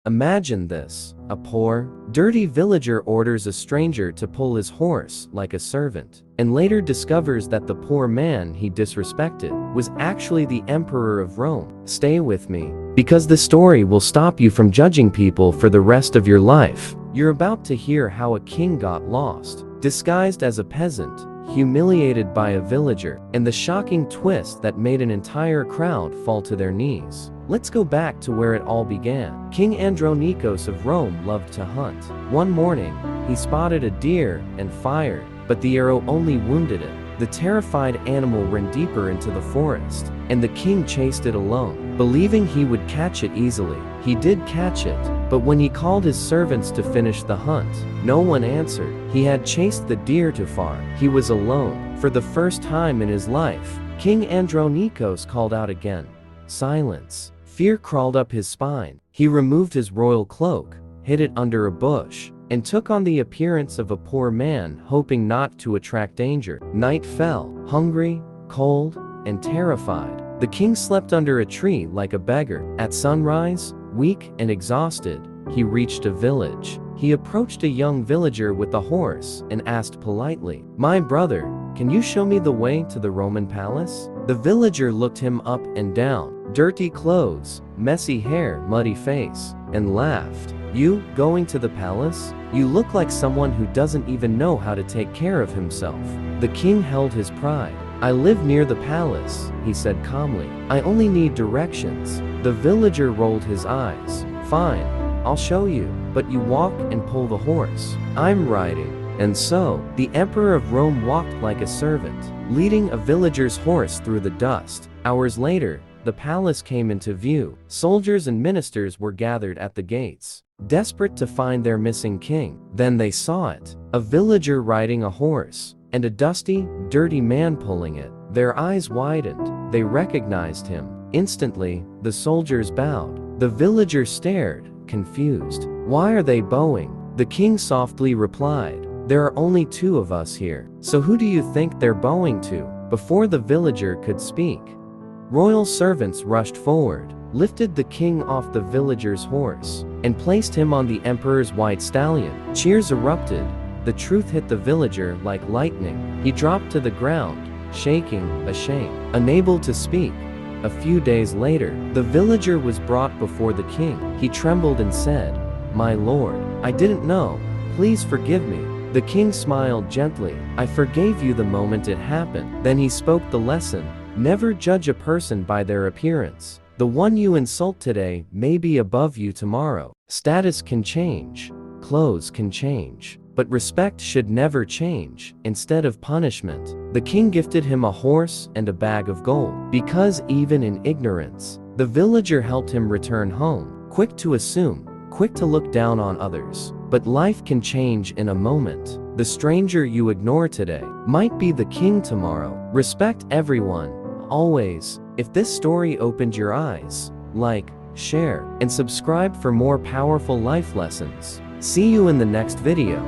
Imagine this. A poor, dirty villager orders a stranger to pull his horse like a servant, and later discovers that the poor man he disrespected was actually the emperor of Rome. Stay with me, because the story will stop you from judging people for the rest of your life. You're about to hear how a king got lost, disguised as a peasant, humiliated by a villager, and the shocking twist that made an entire crowd fall to their knees. Let's go back to where it all began. King Andronikos of Rome loved to hunt. One morning, he spotted a deer and fired, but the arrow only wounded it. The terrified animal ran deeper into the forest, and the king chased it alone, believing he would catch it easily. He did catch it, but when he called his servants to finish the hunt, no one answered. He had chased the deer too far. He was alone. For the first time in his life, King Andronikos called out again. Silence. Fear crawled up his spine. He removed his royal cloak, hid it under a bush, and took on the appearance of a poor man, hoping not to attract danger. Night fell. Hungry, cold, and terrified, the king slept under a tree like a beggar. At sunrise, weak and exhausted, he reached a village. He approached a young villager with a horse and asked politely, "My brother, can you show me the way to the Roman palace?" The villager looked him up and down, dirty clothes, messy hair, muddy face, and laughed. "You, going to the palace? You look like someone who doesn't even know how to take care of himself." The king held his pride. "I live near the palace," he said calmly. "I only need directions." The villager rolled his eyes. "Fine, I'll show you, but you walk and pull the horse. I'm riding." And so, the emperor of Rome walked like a servant, leading a villager's horse through the dust. Hours later, the palace came into view. Soldiers and ministers were gathered at the gates, desperate to find their missing king. Then they saw it, a villager riding a horse, and a dusty, dirty man pulling it. Their eyes widened. They recognized him. Instantly, the soldiers bowed. The villager stared, confused. "Why are they bowing?" The king softly replied, "There are only two of us here. So who do you think they're bowing to?" Before the villager could speak, royal servants rushed forward, lifted the king off the villager's horse, and placed him on the emperor's white stallion. Cheers erupted. The truth hit the villager like lightning. He dropped to the ground, shaking, ashamed, unable to speak. A few days later, the villager was brought before the king. He trembled and said, "My lord, I didn't know. Please forgive me." The king smiled gently. "I forgave you the moment it happened." Then he spoke the lesson. Never judge a person by their appearance. The one you insult today may be above you tomorrow. Status can change, clothes can change, but respect should never change. Instead of punishment, the king gifted him a horse and a bag of gold. Because even in ignorance, the villager helped him return home. Quick to assume, quick to look down on others. But life can change in a moment. The stranger you ignore today might be the king tomorrow. Respect everyone, always. If this story opened your eyes, like, share, and subscribe for more powerful life lessons. See you in the next video.